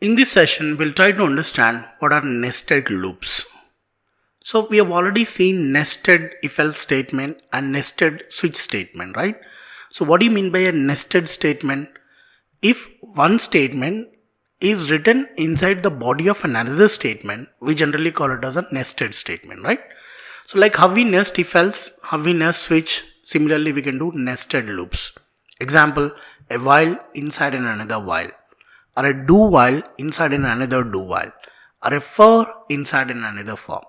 In this session, we'll try to understand what are nested loops. So we have already seen nested if else statement and nested switch statement, right? So what do you mean by a nested statement? If one statement is written inside the body of another statement, we generally call it as a nested statement, right? So like how we nest if else, how we nest switch, similarly we can do nested loops. Example, a while inside another while, or a do while inside another do while, or a for inside another for.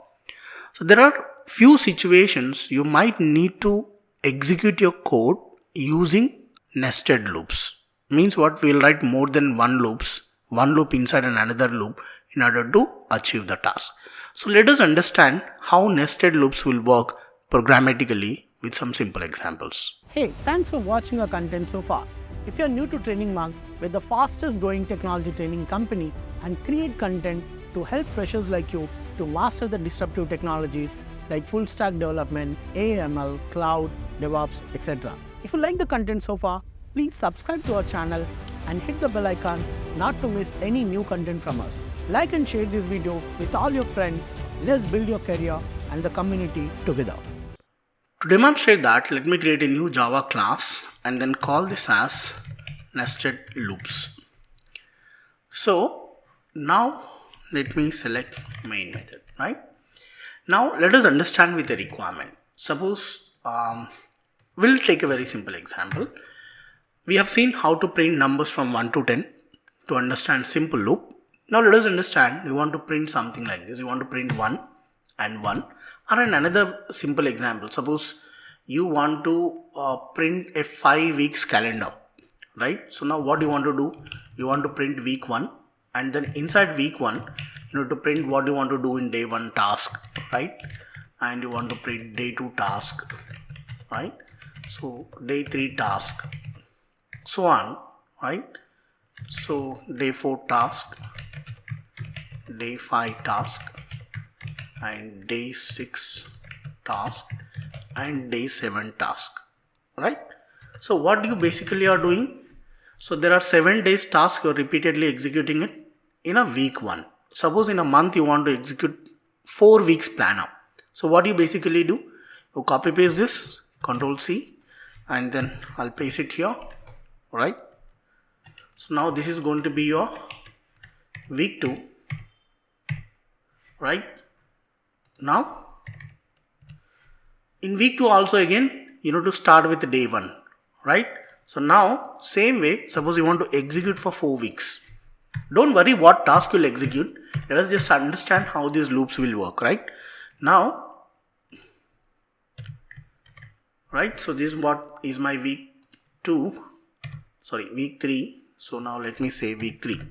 So there are few situations you might need to execute your code using nested loops. Means what? We'll write more than one loop inside another loop in order to achieve the task. So let us understand how nested loops will work programmatically with some simple examples. Hey, thanks for watching our content so far. If you're new to Training Monk, we're the fastest growing technology training company and create content to help freshers like you to master the disruptive technologies like full stack development, AML, cloud, DevOps, etc. If you like the content so far, please subscribe to our channel and hit the bell icon not to miss any new content from us. Like and share this video with all your friends. Let's build your career and the community together. To demonstrate that, let me create a new Java class and then call this as nested loops. So now let me select main method, right? Now let us understand with the requirement. Suppose we'll take a very simple example. We have seen how to print numbers from 1 to 10 to understand simple loop. Now let us understand, we want to print something like this. You want to print 1 and 1. Or in another simple example, suppose you want to print a 5 weeks calendar, right? So now what you want to do? You want to print week 1, and then inside week 1 you need to print what you want to do in day 1 task, right? And you want to print day 2 task, right? So day 3 task, so on, right? So day 4 task, day 5 task, and day 6 task, and day 7 task, right? So what you basically are doing, so there are 7 days task, you're repeatedly executing it in a week 1. Suppose in a month you want to execute 4 weeks planner. So what you basically do, you copy paste this, Control C, and then I'll paste it here, right? So now this is going to be your week 2, right? Now in week 2 also again you need to start with day 1, right? So now same way, suppose you want to execute for 4 weeks. Don't worry what task you'll execute. Let us just understand how these loops will work, right? Now, right, so this is what is my week 3. So now let me say week 3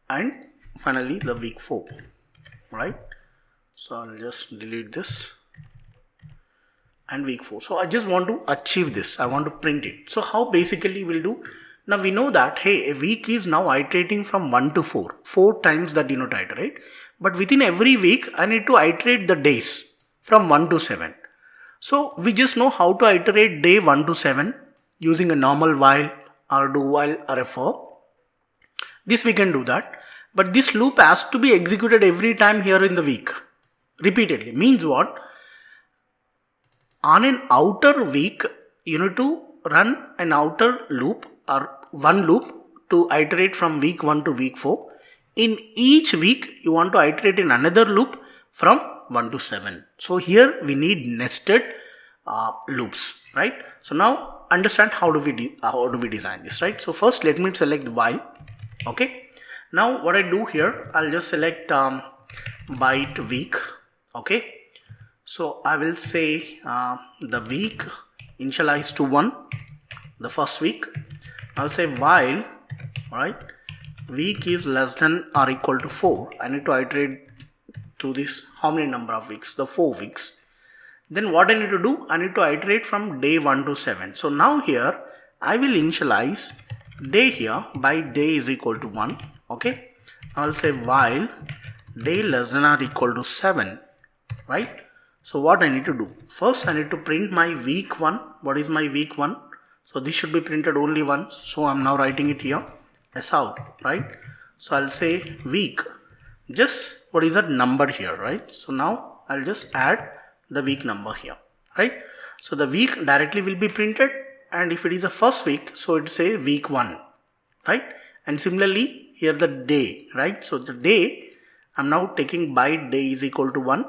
and finally the week 4, right? So I'll just delete this and week 4. So I just want to achieve this. I want to print it. So how basically we'll do? Now we know that, hey, a week is now iterating from 1 to 4. 4 times that you need to iterate. But within every week, I need to iterate the days from 1 to 7. So we just know how to iterate day 1 to 7 using a normal while or do while or a for. This we can do that. But this loop has to be executed every time here in the week. Repeatedly. Means what? On an outer week, you need to run an outer loop or one loop to iterate from week 1 to week 4. In each week, you want to iterate in another loop from 1 to 7. So here we need nested loops, right? So now understand how do we design this, right? So first let me select the while. Okay. Now what I do here, I'll just select byte week. Okay. So I will say the week initialize to 1, the first week. I'll say while, right, week is less than or equal to 4. I need to iterate through this, how many number of weeks? The 4 weeks. Then what I need to do? I need to iterate from day 1 to 7. So now here I will initialize day here by day is equal to 1. Okay. I'll say while day less than or equal to 7, right? So what I need to do? First I need to print my week 1. What is my week 1? So this should be printed only once. So I'm now writing it here as out, right? So I'll say week, just what is that number here, right? So now I'll just add the week number here, right? So the week directly will be printed, and if it is a first week, so it say week 1, right? And similarly here the day, right? So the day, I'm now taking byte day is equal to 1,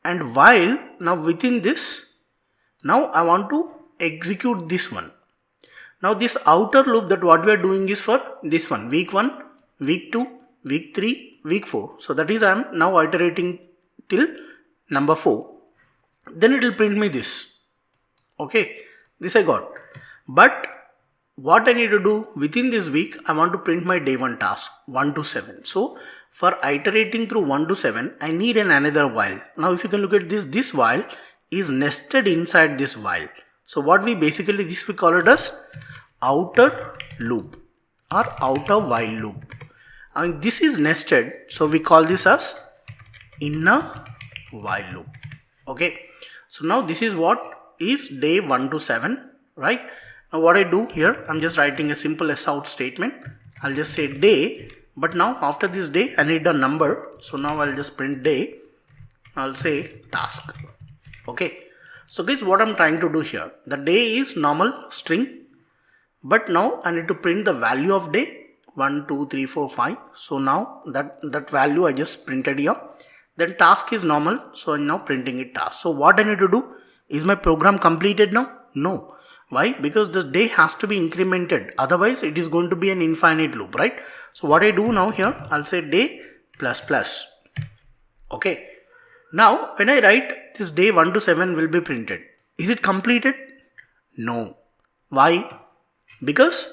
and while now within this, now I want to execute this one. Now this outer loop, that what we are doing is for this one, week 1, week 2, week 3, week 4. So that is I am now iterating till number 4. Then it will print me this. Okay, this I got. But what I need to do within this week, I want to print my day 1 task 1 to 7. So for iterating through 1 to 7, I need another while. Now if you can look at this while is nested inside this while. So what we basically, this we call it as outer loop or outer while loop. And this is nested, so we call this as inner while loop. Okay, so now this is what is day 1 to 7, right? Now what I do here, I'm just writing a simple sout statement. I'll just say day, but now after this day I need a number, so now I'll just print day. I'll say task. Okay, so guys, what I'm trying to do here, the day is normal string, but now I need to print the value of day 1, 2, 3, 4, 5. So now that value I just printed here. Then task is normal, so I'm now printing it task. So what I need to do, is my program completed now? No. Why? Because the day has to be incremented, otherwise it is going to be an infinite loop, right? So what I do now here, I'll say day plus plus. Okay, now when I write this day 1 to 7 will be printed, is it completed? No. Why? Because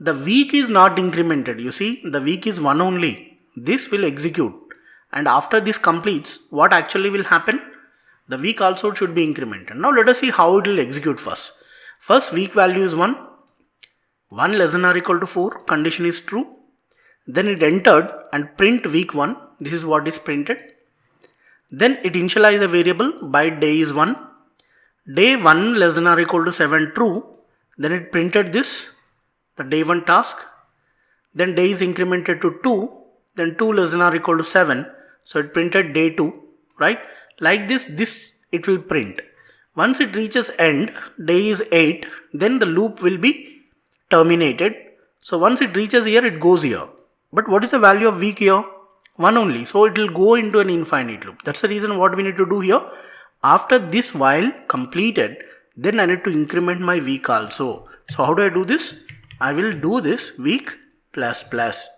the week is not incremented. You see, the week is 1 only. This will execute, and after this completes, what actually will happen? The week also should be incremented. Now let us see how it will execute first. First week value is 1. 1 less than or equal to 4. Condition is true. Then it entered and print week 1. This is what is printed. Then it initialize a variable by day is 1. Day 1 less than or equal to 7 true. Then it printed this, the day 1 task. Then day is incremented to 2. Then 2 less than or equal to 7. So it printed day 2, right? Like this it will print. Once it reaches end, day is 8, then the loop will be terminated. So once it reaches here, it goes here. But what is the value of week here? 1 only. So it will go into an infinite loop. That's the reason what we need to do here. After this while completed, then I need to increment my week also. So how do I do this? I will do this week plus plus.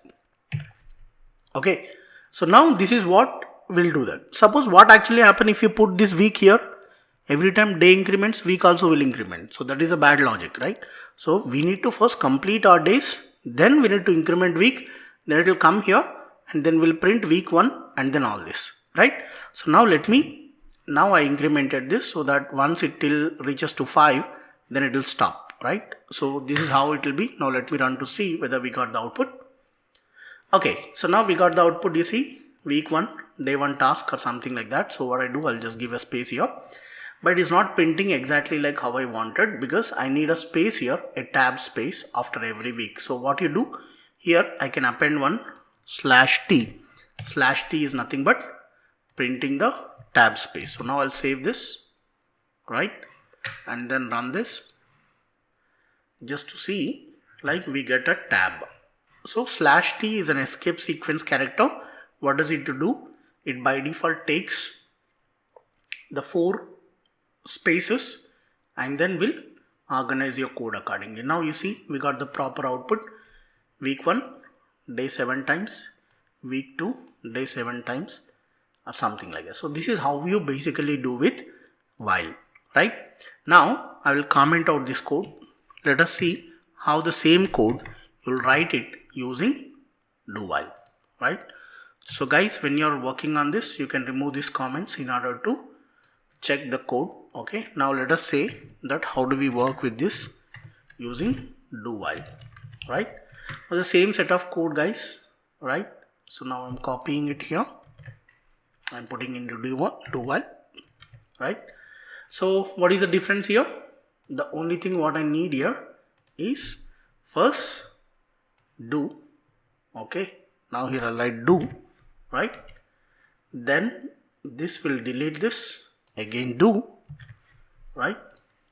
Okay. So now this is what will do that. Suppose what actually happen if you put this week here, every time day increments, week also will increment. So that is a bad logic, right? So we need to first complete our days, then we need to increment week, then it will come here and then we'll print week 1 and then all this, right? So now now I incremented this so that once it till reaches to 5, then it will stop, right? So this is how it will be. Now let me run to see whether we got the output. Okay, so now we got the output, you see, week 1, day 1 task or something like that. So what I do, I'll just give a space here. But it's not printing exactly like how I wanted, because I need a space here, a tab space after every week. So what you do here, I can append one /t. /t is nothing but printing the tab space. So now I'll save this, right, and then run this just to see like we get a tab. So /t is an escape sequence character. What does it do? It by default takes the 4 spaces and then will organize your code accordingly. Now you see we got the proper output. Week 1 day 7 times, week 2 day 7 times, or something like that. So this is how you basically do with while, right? Now I will comment out this code. Let us see how the same code you will write it using do while, right? So guys, when you are working on this, you can remove these comments in order to check the code. Okay, now let us say that how do we work with this using do while, right? The same set of code, guys, right? So now I'm copying it here, I'm putting into do while, right? So what is the difference here? The only thing what I need here is first do, okay, Now here I'll write do, right? Then this will delete this, again do, right?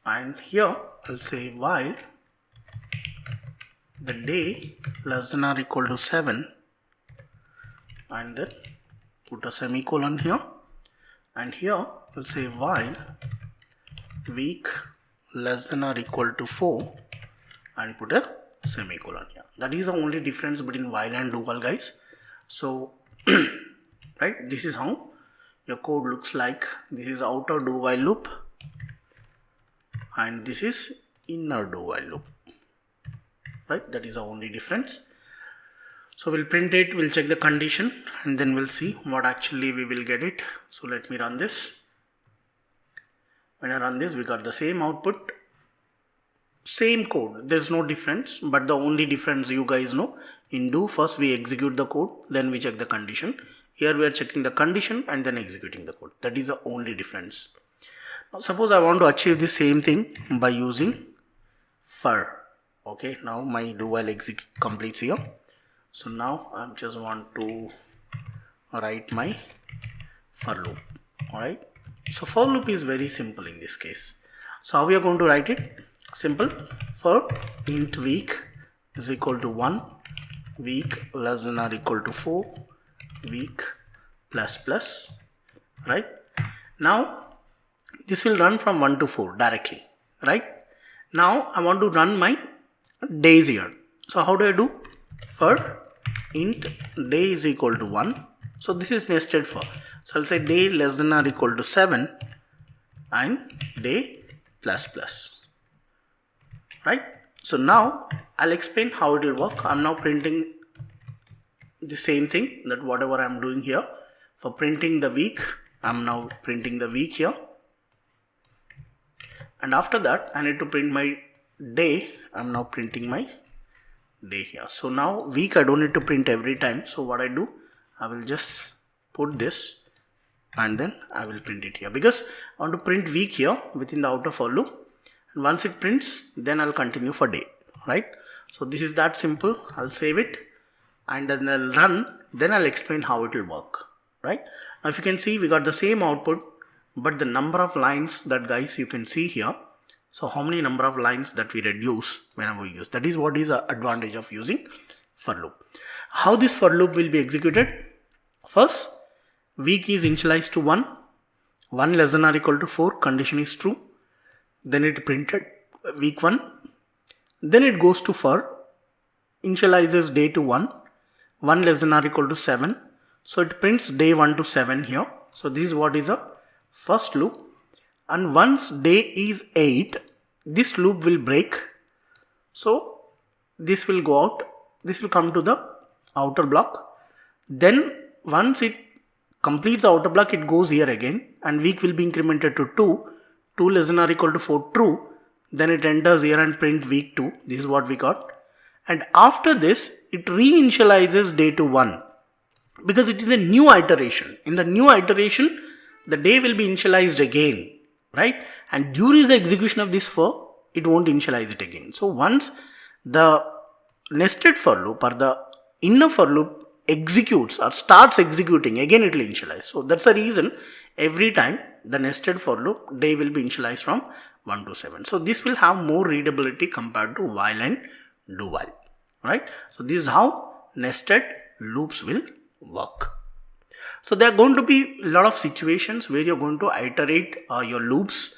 And here I'll say while the day less than or equal to 7, and then put a semicolon here, and here I'll say while week less than or equal to 4, and put a semicolon here. That is the only difference between while and do while, guys. So right, this is how your code looks like. This is outer do while loop and this is inner do while loop, right? That is the only difference. So we'll print it, we'll check the condition, and then we'll see what actually we will get it. So let me run this. When I run this, we got the same output, same code, there's no difference, but the only difference, you guys know, in do first we execute the code, then we check the condition. Here we are checking the condition and then executing the code. That is the only difference. Now suppose I want to achieve the same thing by using for. Okay, now my do while completes here. So now I just want to write my for loop. Alright, so for loop is very simple in this case. So how we are going to write it? Simple. For int week is equal to 1, week less than or equal to 4, week plus plus, right? Now this will run from 1 to 4 directly, right? Now I want to run my days here. So how do I do? For int day is equal to 1. So this is nested for. So I'll say day less than or equal to 7 and day plus plus. Right? So now I'll explain how it will work. I'm now printing the same thing, that whatever I'm doing here. For printing the week, I'm now printing the week here. And after that, I need to print my day. I'm now printing my day here. So now week I don't need to print every time. So what I do, I will just put this and then I will print it here, because I want to print week here within the outer for loop. And once it prints, then I'll continue for day, right? So this is that simple. I'll save it and then I'll run, then I'll explain how it will work, right? Now if you can see, we got the same output, but the number of lines that, guys, you can see here. So how many number of lines that we reduce whenever we use, that is what is the advantage of using for loop. How this for loop will be executed? First, week is initialized to 1, 1 less than or equal to 4, condition is true. Then it printed week 1. Then it goes to for, initializes day to 1, 1 less than or equal to 7. So it prints day 1 to 7 here. So this is what is a first loop. And once day is 8, this loop will break. So this will go out, this will come to the outer block. Then once it completes the outer block, it goes here again, and week will be incremented to 2, 2 less than or equal to 4, true. Then it enters here and print week 2. This is what we got. And after this, it reinitializes day to 1, because it is a new iteration. In the new iteration, the day will be initialized again, right? And during the execution of this for, it won't initialize it again. So once the nested for loop or the inner for loop executes or starts executing, again it will initialize. So that's the reason every time the nested for loop, day will be initialized from 1 to 7. So this will have more readability compared to while and do while, right? So this is how nested loops will work. So there are going to be a lot of situations where you're going to iterate your loops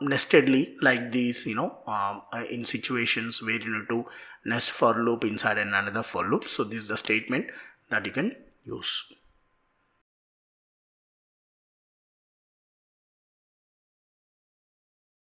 nestedly like these, in situations where you need to nest for loop inside another for loop. So this is the statement that you can use.